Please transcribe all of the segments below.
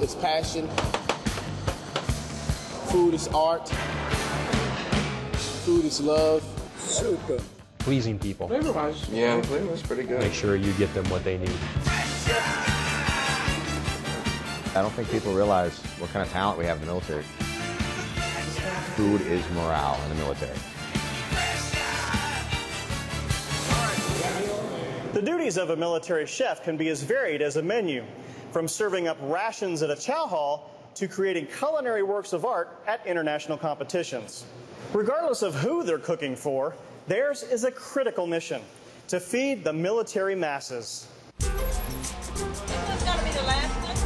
is passion. Food is art. Food is love. Super. Pleasing people. Flavor-wise. Yeah, flavor-wise pretty good. Make sure you get them what they need. I don't think people realize what kind of talent we have in the military. Food is morale in the military. The duties of a military chef can be as varied as a menu, from serving up rations at a chow hall to creating culinary works of art at international competitions. Regardless of who they're cooking for, theirs is a critical mission: to feed the military masses. This one's gonna be the last one.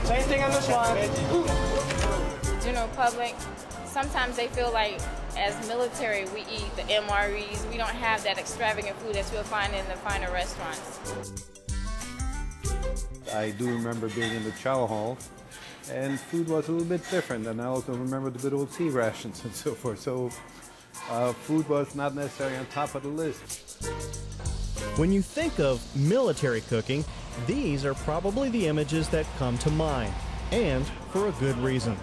Same thing on this one. General public, sometimes they feel like as military we eat the MREs. We don't have that extravagant food that you'll find in the finer restaurants. I do remember being in the chow hall, and food was a little bit different, and I also remember the good old sea rations and so forth. So food was not necessarily on top of the list. When you think of military cooking, these are probably the images that come to mind, and for a good reason.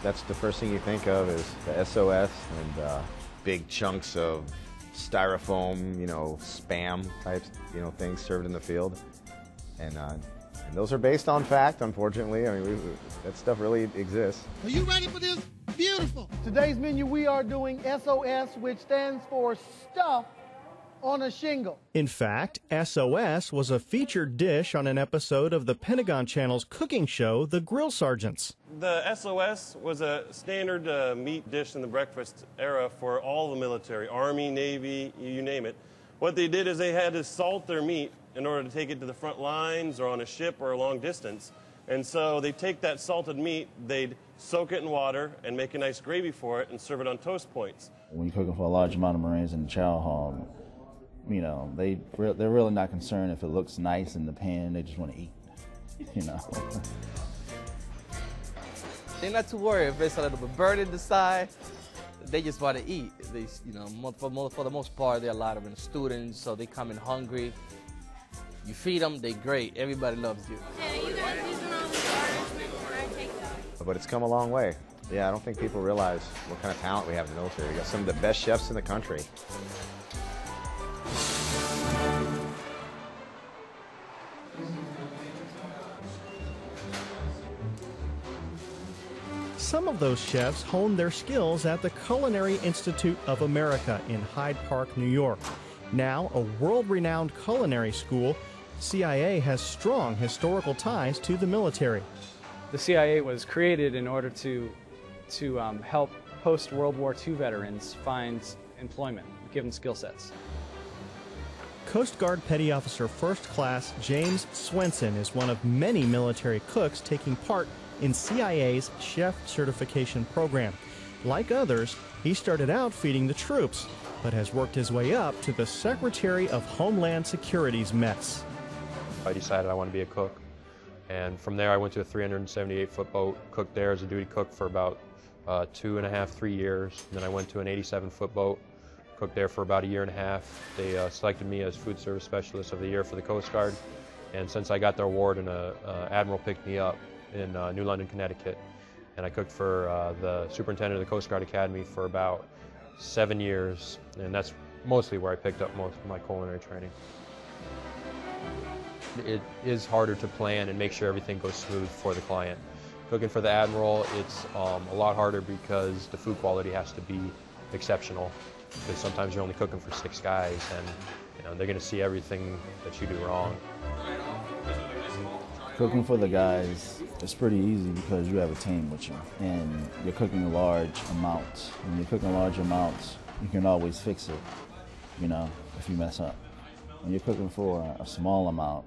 That's the first thing you think of is the SOS and big chunks of styrofoam, Spam type, things served in the field. And those are based on fact, unfortunately. I mean, that stuff really exists. Are you ready for this? Beautiful. Today's menu, we are doing SOS, which stands for Stuff on a Shingle. In fact, SOS was a featured dish on an episode of the Pentagon Channel's cooking show, The Grill Sergeants. The SOS was a standard meat dish in the breakfast era for all the military, Army, Navy, you name it. What they did is they had to salt their meat in order to take it to the front lines or on a ship or a long distance. And so they take that salted meat, they'd soak it in water and make a nice gravy for it and serve it on toast points. When you're cooking for a large amount of Marines in the chow hall, they're really not concerned if it looks nice in the pan. They just want to eat, They're not too worried if it's a little bit burnt in the side. They just want to eat. They, for the most part, there are a lot of them students, so they come in hungry. You feed them, they're great. Everybody loves you. Yeah, you guys using all these garnishes when I take them? But it's come a long way. Yeah, I don't think people realize what kind of talent we have in the military. We got some of the best chefs in the country. Some of those chefs honed their skills at the Culinary Institute of America in Hyde Park, New York. Now a world-renowned culinary school, CIA has strong historical ties to the military. The CIA was created in order to help post-World War II veterans find employment, give them skill sets. Coast Guard Petty Officer First Class James Swenson is one of many military cooks taking part in CIA's chef certification program. Like others, he started out feeding the troops, but has worked his way up to the Secretary of Homeland Security's mess. I decided I want to be a cook, and from there I went to a 378-foot boat, cooked there as a duty cook for about 2.5, 3 years. And then I went to an 87-foot boat, cooked there for about 1.5 years. They selected me as Food Service Specialist of the Year for the Coast Guard, and since I got the award, an admiral picked me up in New London, Connecticut, and I cooked for the superintendent of the Coast Guard Academy for about 7 years, and that's mostly where I picked up most of my culinary training. It is harder to plan and make sure everything goes smooth for the client. Cooking for the admiral, it's a lot harder because the food quality has to be exceptional, because sometimes you're only cooking for 6 guys, and they're going to see everything that you do wrong. Cooking for the guys, it's pretty easy because you have a team with you, and you're cooking large amounts. When you're cooking large amounts, you can always fix it, if you mess up. When you're cooking for a small amount,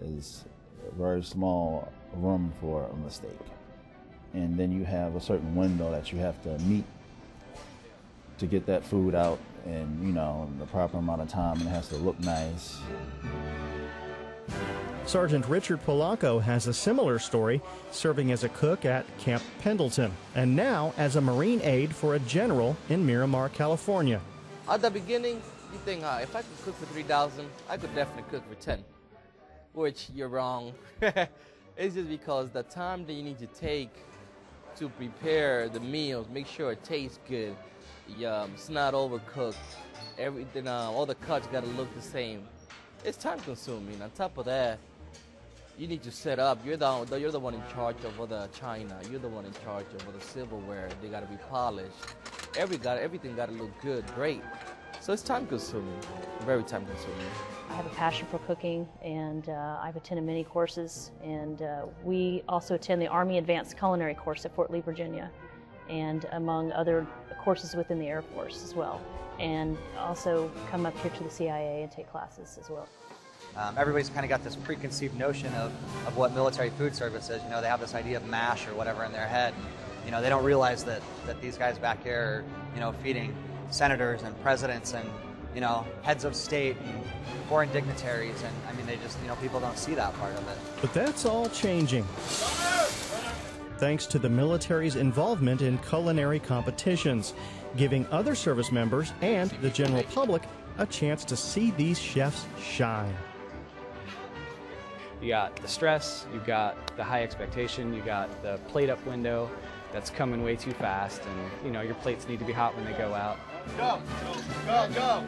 is a very small room for a mistake. And then you have a certain window that you have to meet to get that food out in, the proper amount of time, and it has to look nice. Sergeant Richard Polanco has a similar story, serving as a cook at Camp Pendleton, and now as a Marine aide for a general in Miramar, California. At the beginning, You think, if I could cook for 3,000, I could definitely cook for 10, which you're wrong. It's just because the time that you need to take to prepare the meals, make sure it tastes good, it's not overcooked, everything, all the cuts got to look the same. It's time consuming. On top of that, you need to set up. You're the one in charge of all the china. You're the one in charge of all the silverware. They got to be polished. Everything got to look good, great. So it's time consuming, very time consuming. I have a passion for cooking, and I've attended many courses, and we also attend the Army Advanced Culinary course at Fort Lee, Virginia, and among other courses within the Air Force as well, and also come up here to the CIA and take classes as well. Everybody's kind of got this preconceived notion of what military food service is. You know, they have this idea of MASH or whatever in their head. You know, they don't realize that these guys back here are, you know, feeding senators and presidents and, you know, heads of state and foreign dignitaries, and I mean, they just, you know, people don't see that part of it. But that's all changing, thanks to the military's involvement in culinary competitions, giving other service members and the general public a chance to see these chefs shine. You got the stress, you got the high expectation, you got the plate up window that's coming way too fast, and you know, your plates need to be hot when they go out. Go, go, go.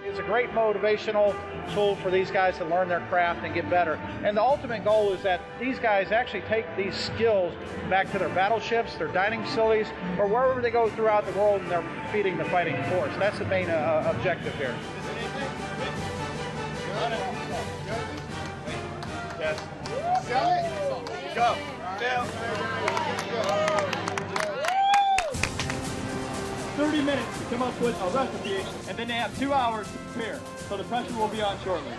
It's a great motivational tool for these guys to learn their craft and get better. And the ultimate goal is that these guys actually take these skills back to their battleships, their dining facilities, or wherever they go throughout the world and they're feeding the fighting force. That's the main objective here. Yes. Go. Down. 30 minutes to come up with a recipe, and then they have 2 hours to prepare. So the pressure will be on shortly.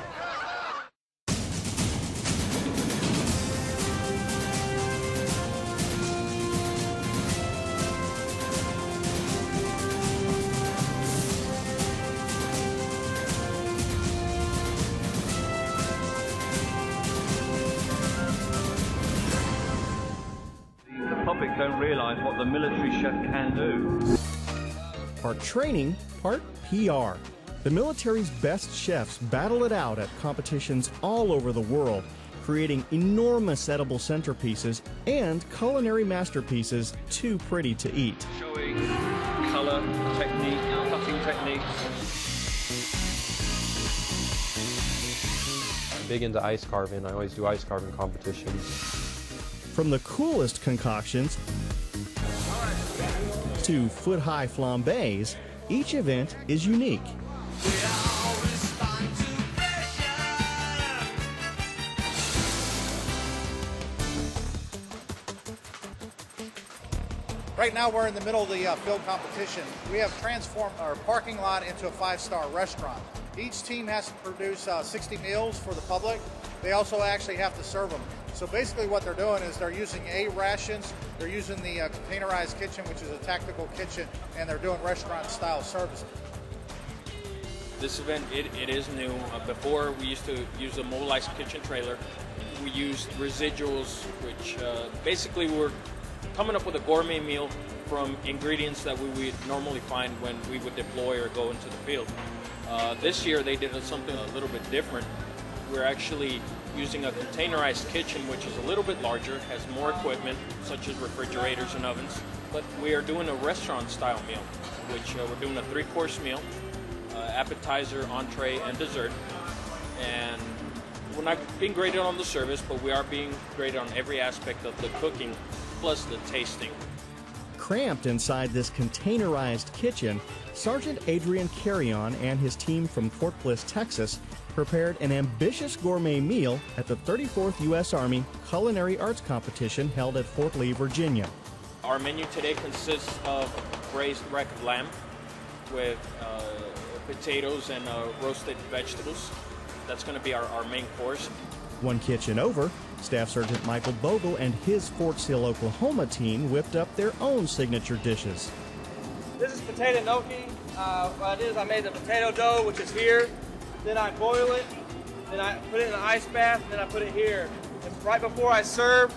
The public don't realize what the military chef can do. Part training, part PR. The military's best chefs battle it out at competitions all over the world, creating enormous edible centerpieces and culinary masterpieces too pretty to eat. Showing color, technique, cutting techniques. I'm big into ice carving. I always do ice carving competitions. From the coolest concoctions to foot-high flambés, each event is unique. Right now we're in the middle of the field competition. We have transformed our parking lot into a 5-star restaurant. Each team has to produce 60 meals for the public. They also actually have to serve them. So basically what they're doing is they're using rations, they're using the containerized kitchen, which is a tactical kitchen, and they're doing restaurant-style service. This event, it is new. Before, we used to use a mobilized kitchen trailer. We used residuals, which basically were coming up with a gourmet meal from ingredients that we would normally find when we would deploy or go into the field. This year, they did something a little bit different. We're actually using a containerized kitchen, which is a little bit larger, has more equipment, such as refrigerators and ovens. But we are doing a restaurant-style meal, which we're doing a 3-course meal, appetizer, entree, and dessert. And we're not being graded on the service, but we are being graded on every aspect of the cooking, plus the tasting. Cramped inside this containerized kitchen, Sergeant Adrian Carrion and his team from Fort Bliss, Texas, prepared an ambitious gourmet meal at the 34th U.S. Army Culinary Arts Competition held at Fort Lee, Virginia. Our menu today consists of braised rack of lamb with potatoes and roasted vegetables. That's going to be our main course. One kitchen over, Staff Sergeant Michael Bogle and his Fort Sill, Oklahoma team whipped up their own signature dishes. This is potato gnocchi. What I did is I made the potato dough, which is here. Then I boil it. Then I put it in an ice bath. And then I put it here. And right before I serve,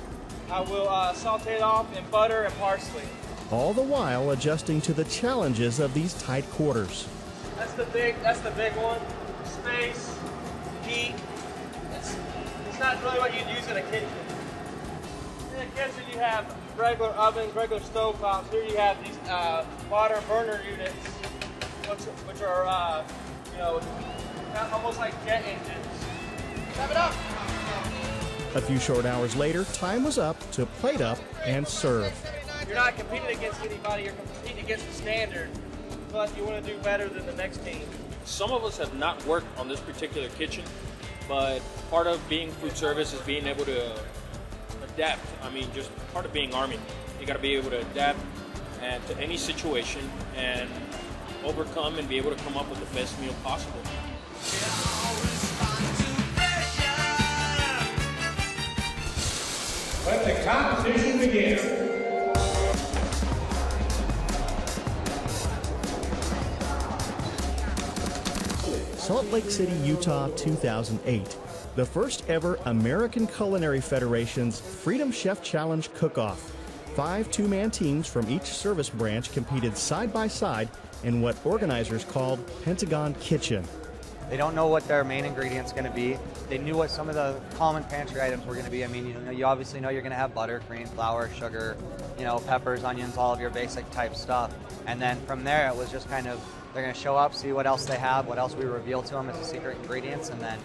I will saute it off in butter and parsley. All the while adjusting to the challenges of these tight quarters. That's the big one. Space, heat. It's not really what you'd use in a kitchen. In a kitchen, you have regular ovens, regular stove tops. Here you have these water burner units, which are almost like jet engines. Step it up. A few short hours later, time was up to plate up and serve. You're not competing against anybody, you're competing against the standard, but you want to do better than the next team. Some of us have not worked on this particular kitchen, but part of being food service is being able to adapt. I mean, just part of being Army. You got to be able to adapt to any situation and overcome and be able to come up with the best meal possible. Let the competition begin. Salt Lake City, Utah, 2008. The first ever American Culinary Federation's Freedom Chef Challenge Cook-Off. 5 two-man teams from each service branch competed side by side in what organizers called Pentagon Kitchen. They don't know what their main ingredient's going to be. They knew what some of the common pantry items were going to be. I mean, you obviously know you're going to have butter, cream, flour, sugar, peppers, onions, all of your basic type stuff. And then from there, it was just kind of, they're going to show up, see what else they have, what else we reveal to them as the secret ingredients, and then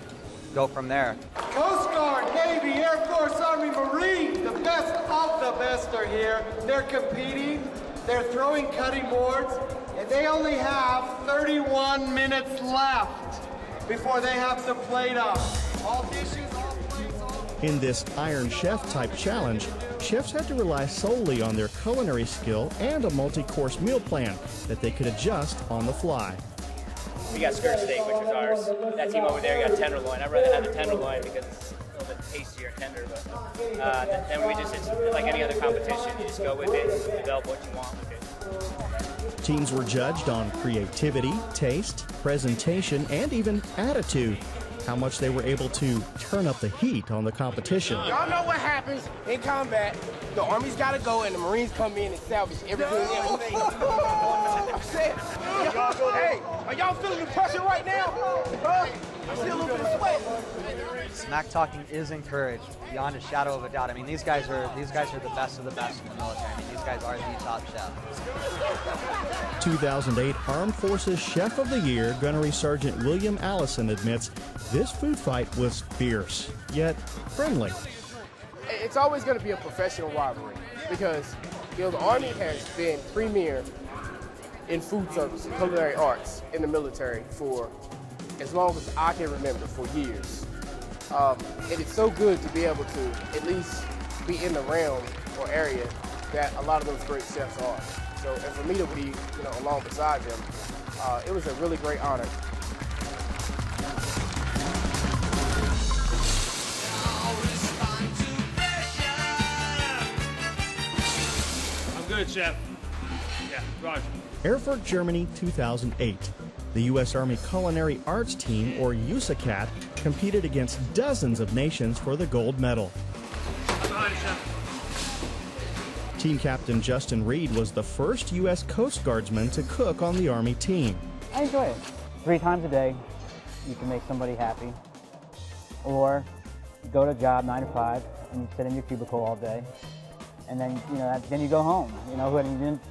go from there. Coast Guard, Navy, Air Force, Army, Marine, the best of the best are here. They're competing, they're throwing cutting boards, and they only have 31 minutes left before they have to plate up. All dishes, all plates, all... In this Iron Chef type challenge, chefs had to rely solely on their culinary skill and a multi-course meal plan that they could adjust on the fly. We got skirt steak, which was ours. That team over there got tenderloin. I'd rather have the tenderloin because it's a little bit tastier and tender. But then it's like any other competition. You just go with it, develop what you want with it. Teams were judged on creativity, taste, presentation, and even attitude. How much they were able to turn up the heat on the competition. Y'all know what happens in combat. The Army's got to go and the Marines come in and salvage everything. I'm saying, hey, are y'all feeling the pressure right now? I see a little bit of sweat. Smack talking is encouraged beyond a shadow of a doubt. I mean, these guys are the best of the best in the military. I mean, these guys are the top chefs. 2008 Armed Forces Chef of the Year, Gunnery Sergeant William Allison admits this food fight was fierce, yet friendly. It's always going to be a professional rivalry because, the Army has been premier in food service and culinary arts in the military for as long as I can remember, for years. And it's so good to be able to at least be in the realm or area that a lot of those great chefs are. So, and for me to be, along beside them, it was a really great honor. I'm good, Chef. Yeah, Roger. Erfurt, Germany, 2008. The U.S. Army Culinary Arts Team, or USACAT, competed against dozens of nations for the gold medal. Team Captain Justin Reed was the first U.S. Coast Guardsman to cook on the Army team. I enjoy it. 3 times a day, you can make somebody happy. Or you go to a job 9 to 5 and you sit in your cubicle all day. And then, then you go home. You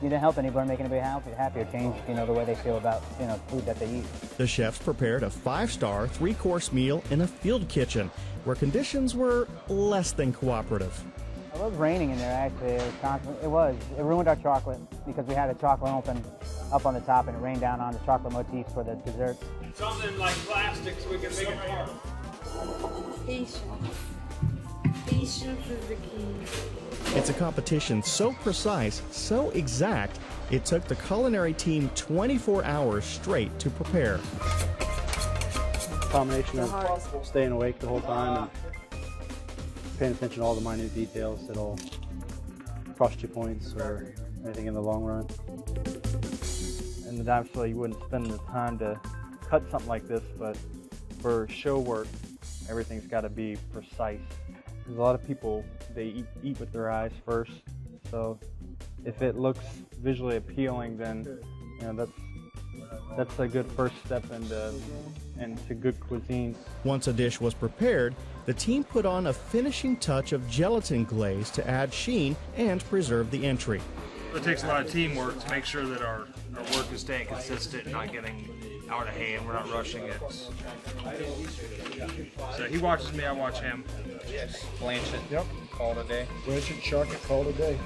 didn't help anybody, make anybody happy or change, the way they feel about, food that they eat. The chefs prepared a 5-star, 3-course meal in a field kitchen where conditions were less than cooperative. It was raining in there, actually. It ruined our chocolate because we had a chocolate open up on the top and it rained down on the chocolate motifs for the desserts. Something like plastic so we can make it hard. Patience. Patience is the key. It's a competition so precise, so exact, it took the culinary team 24 hours straight to prepare. Combination of staying awake the whole time and paying attention to all the minute details that'll cost you points or anything in the long run. And then obviously you wouldn't spend the time to cut something like this, but for show work, everything's got to be precise. Because a lot of people, they eat with their eyes first, so if it looks visually appealing, then that's that's a good first step into good cuisine. Once a dish was prepared, the team put on a finishing touch of gelatin glaze to add sheen and preserve the entry. It takes a lot of teamwork to make sure that our work is staying consistent and not getting out of hand. We're not rushing it. So he watches me, I watch him. Blanch it. Yep. Call it a day. Blanch it, chuck it, call it a day.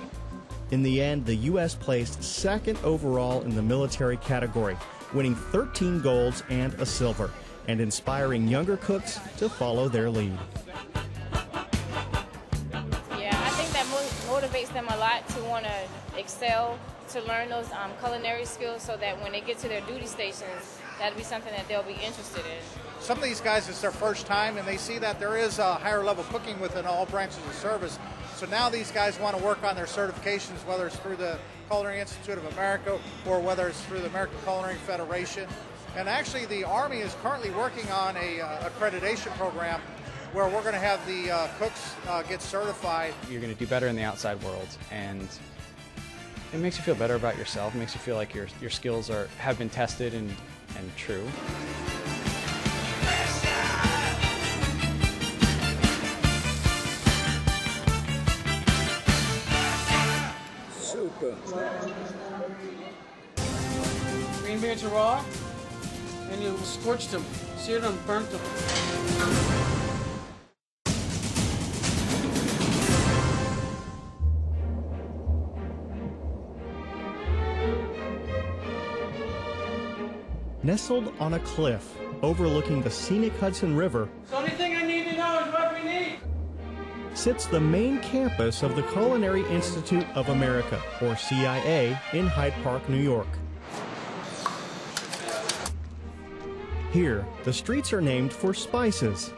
In the end, the U.S. placed second overall in the military category, winning 13 golds and a silver, and inspiring younger cooks to follow their lead. Yeah, I think that motivates them a lot to want to excel, to learn those culinary skills so that when they get to their duty stations, that'll be something that they'll be interested in. Some of these guys, it's their first time, and they see that there is a higher level cooking within all branches of service. So now these guys want to work on their certifications, whether it's through the Culinary Institute of America or whether it's through the American Culinary Federation. And actually, the Army is currently working on a accreditation program where we're going to have the cooks get certified. You're going to do better in the outside world, and it makes you feel better about yourself. It makes you feel like your skills have been tested and true. Super. Green beans are raw, and you scorched them, seared them, burnt them. Nestled on a cliff overlooking the scenic Hudson River, The only thing I need to know is what we need. sits the main campus of the Culinary Institute of America, or CIA, in Hyde Park, New York. Here, the streets are named for spices,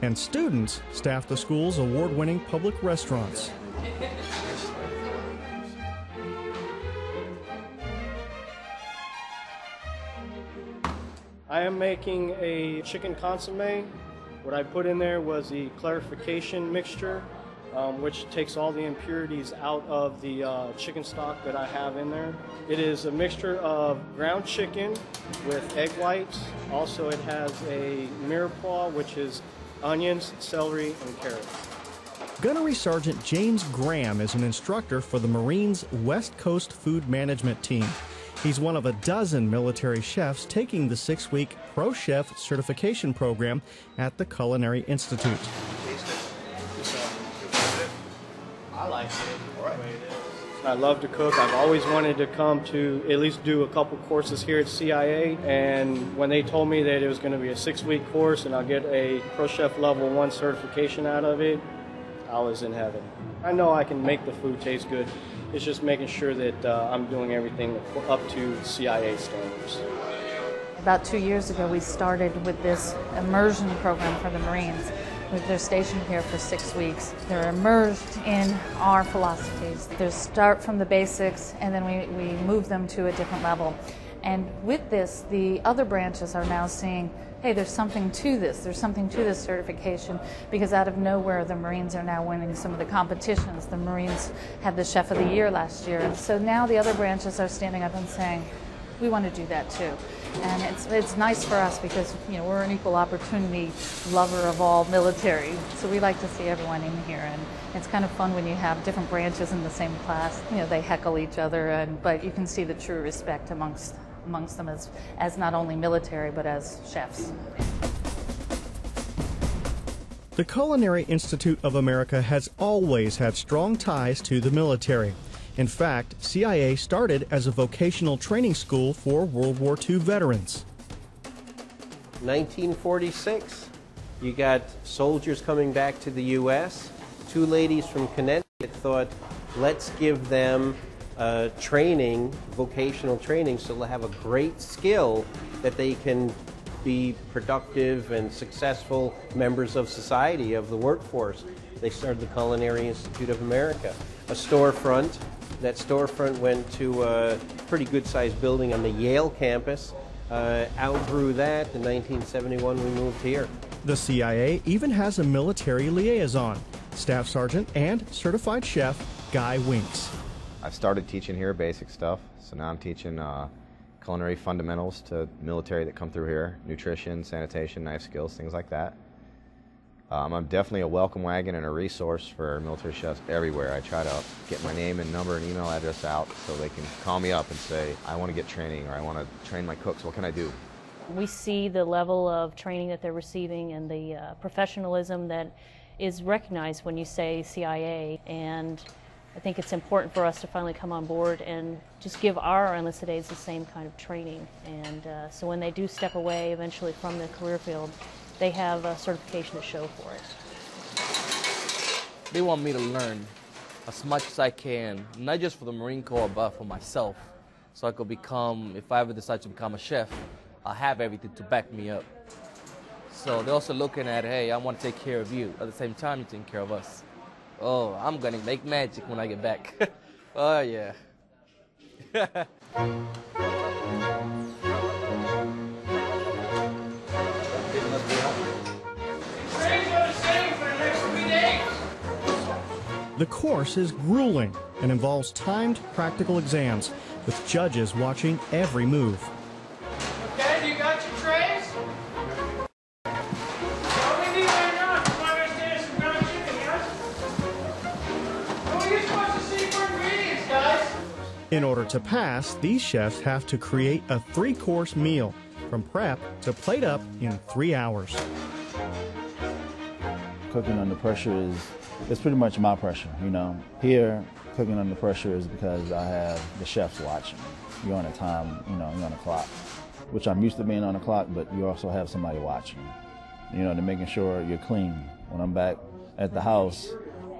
and students staff the school's award-winning public restaurants. I am making a chicken consomme. What I put in there was the clarification mixture, which takes all the impurities out of the chicken stock that I have in there. It is a mixture of ground chicken with egg whites. Also, it has a mirepoix, which is onions, celery, and carrots. Gunnery Sergeant James Graham is an instructor for the Marines' West Coast Food Management Team. He's one of a dozen military chefs taking the 6-week Pro Chef certification program at the Culinary Institute. I like it. I love to cook. I've always wanted to come to at least do a couple courses here at CIA, and when they told me that it was going to be a 6-week course and I'll get a Pro Chef Level 1 certification out of it, I was in heaven. I know I can make the food taste good. It's just making sure that I'm doing everything up to CIA standards. About 2 years ago, we started with this immersion program for the Marines. They're stationed here for 6 weeks. They're immersed in our philosophies. They start from the basics, and then we move them to a different level. And with this, the other branches are now seeing, hey, there's something to this. There's something to this certification, because out of nowhere, the Marines are now winning some of the competitions. The Marines had the Chef of the Year last year. And so now the other branches are standing up and saying, we want to do that too. And it's nice for us because, you know, we're an equal opportunity lover of all military. So we like to see everyone in here. And it's kind of fun when you have different branches in the same class. You know, they heckle each other, but you can see the true respect amongst them as not only military but as chefs. The Culinary Institute of America has always had strong ties to the military. In fact, CIA started as a vocational training school for World War II veterans. 1946, you got soldiers coming back to the U.S. Two ladies from Connecticut thought, let's give them training, vocational training, so they'll have a great skill that they can be productive and successful members of society, of the workforce. They started the Culinary Institute of America. A storefront. That storefront went to a pretty good-sized building on the Yale campus. Outgrew that. In 1971, we moved here. The CIA even has a military liaison, Staff Sergeant and Certified Chef Guy Winks. I've started teaching here basic stuff, so now I'm teaching culinary fundamentals to military that come through here, nutrition, sanitation, knife skills, things like that. I'm definitely a welcome wagon and a resource for military chefs everywhere. I try to get my name and number and email address out so they can call me up and say, I want to get training, or I want to train my cooks, what can I do? We see the level of training that they're receiving and the professionalism that is recognized when you say CIA, and I think it's important for us to finally come on board and just give our enlisted aides the same kind of training. And so when they do step away eventually from the career field, they have a certification to show for it. They want me to learn as much as I can, not just for the Marine Corps, but for myself, so I could become, if I ever decide to become a chef, I'll have everything to back me up. So they're also looking at, hey, I want to take care of you. At the same time, you're taking care of us. Oh, I'm going to make magic when I get back. Oh, yeah. The course is grueling and involves timed practical exams with judges watching every move. Okay, you got your trays? What we need right now is some ground chicken, yes? What are you supposed to see for ingredients, guys? In order to pass, these chefs have to create a 3-course meal from prep to plate up in 3 hours. Cooking under pressure it's pretty much my pressure, you know. Here, cooking under pressure is because I have the chefs watching. You're on a time, you know, you're on a clock, which I'm used to being on a clock, but you also have somebody watching. You know, they're making sure you're clean. When I'm back at the house,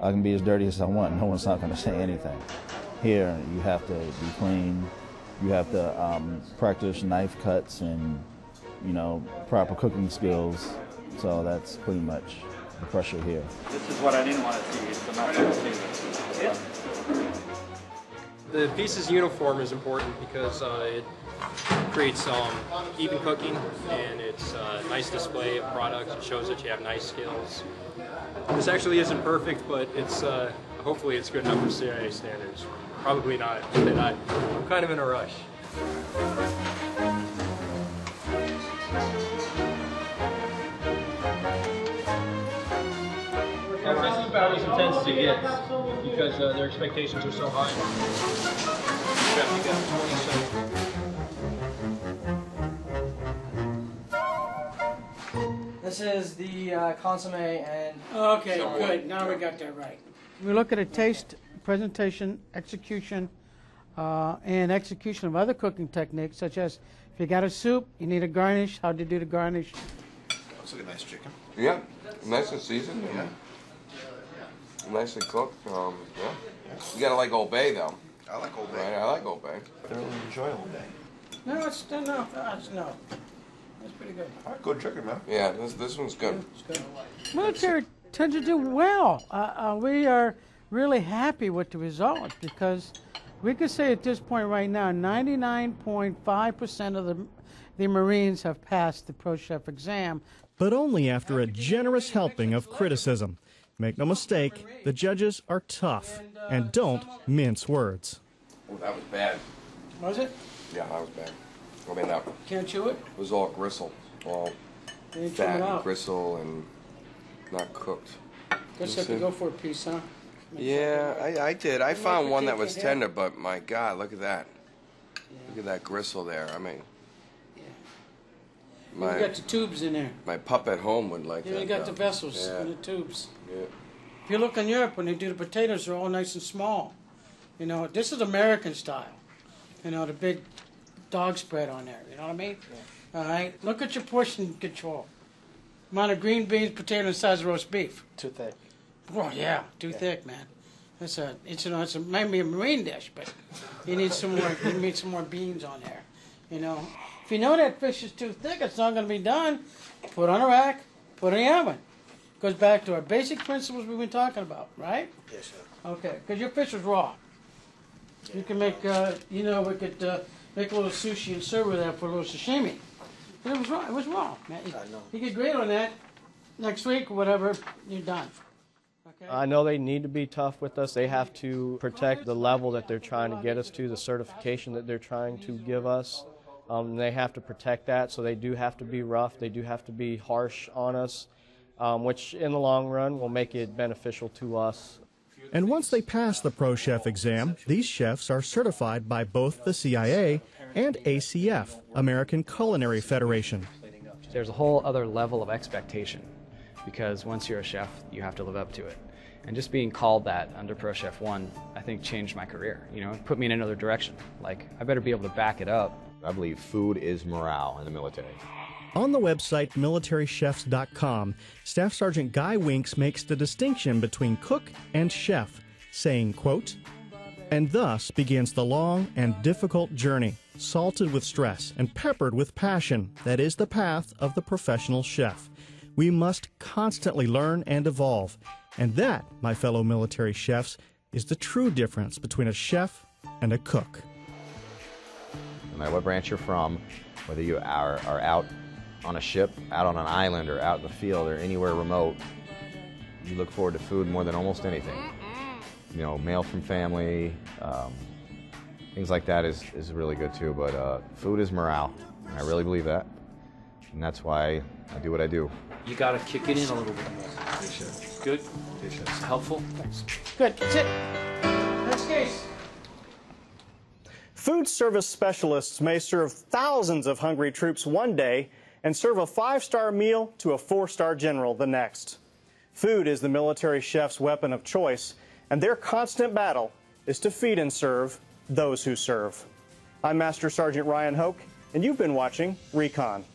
I can be as dirty as I want. No one's not going to say anything. Here, you have to be clean. You have to practice knife cuts and, you know, proper cooking skills. So that's pretty much the pressure here. This is what I didn't want to see. It's the not to see. The piece's uniform is important because it creates even cooking, and it's a nice display of products. It shows that you have nice skills. This actually isn't perfect, but it's hopefully it's good enough for CIA standards. Probably not, but I'm kind of in a rush. This is about as intense as it gets because their expectations are so high. This is the consomme and... Okay, good. Now we got that right. We look at a taste, presentation, execution, and execution of other cooking techniques, such as if you got a soup, you need a garnish, how to do the garnish. Looks like a nice chicken. Yeah, nice and seasoned. Yeah. Nicely cooked. Yeah. You gotta like Old Bay though. I like Old Bay. Right, I like Old Bay. Thoroughly enjoy Old Bay. No, it's still no. That's pretty good. Good chicken, man. Yeah, this one's good. Military tend to do well. We are really happy with the results because we could say at this point right now, 99.5% of the Marines have passed the Pro Chef exam. But only after a generous helping of criticism. Make no mistake, the judges are tough and don't mince words. Oh, that was bad. Was it? Yeah, that was bad. I mean, that Can't chew it? was all gristle, all Didn't chew fat it and out. gristle and not cooked. Guess you have to go for a piece, huh? Yeah, I did. I found one that was tender, but my God, look at that. Look at that gristle there. I mean, You got the tubes in there. my pup at home would like Yeah, that. you got the though. vessels Yeah. and the tubes. Yeah. If you look in Europe, when they do the potatoes, they're all nice and small. You know, this is American style. You know, the big dog spread on there. You know what I mean? Yeah. All right. Look at your portion control. Amount of green beans, potato, and size of roast beef. Too thick. Oh yeah, too thick, man. It's maybe a Marine dish, but you need some more. You need some more beans on there. You know, if you know that fish is too thick, it's not going to be done. Put it on a rack. Put it in the oven. Goes back to our basic principles we've been talking about, right? Yes, sir. Okay, because your fish was raw. You can make, you know, we could make a little sushi and serve with that for a little sashimi. But it was raw. It was raw, man. I know. You get great on that. Next week or whatever, you're done. I know they need to be tough with us. They have to protect the level that they're trying to get us to, the certification that they're trying to give us. They have to protect that, so they do have to be rough. They do have to be harsh on us, which in the long run will make it beneficial to us. And once they pass the Pro Chef exam, these chefs are certified by both the CIA and ACF, American Culinary Federation. There's a whole other level of expectation because once you're a chef, you have to live up to it. And just being called that under Pro Chef 1, I think changed my career. You know, it put me in another direction. Like, I better be able to back it up. I believe food is morale in the military. On the website MilitaryChefs.com, Staff Sergeant Guy Winks makes the distinction between cook and chef, saying, quote, "And thus begins the long and difficult journey, salted with stress and peppered with passion, that is the path of the professional chef. We must constantly learn and evolve. And that, my fellow military chefs, is the true difference between a chef and a cook." No matter what branch you're from, whether you are out on a ship, out on an island, or out in the field, or anywhere remote, you look forward to food more than almost anything. You know, mail from family, things like that is really good too, but food is morale, and I really believe that, and that's why I do what I do. You gotta kick it in a little bit more. Good? Helpful? Thanks. Good. Sit. Next case. Food service specialists may serve thousands of hungry troops one day and serve a 5-star meal to a 4-star general the next. Food is the military chef's weapon of choice, and their constant battle is to feed and serve those who serve. I'm Master Sergeant Ryan Hoke, and you've been watching Recon.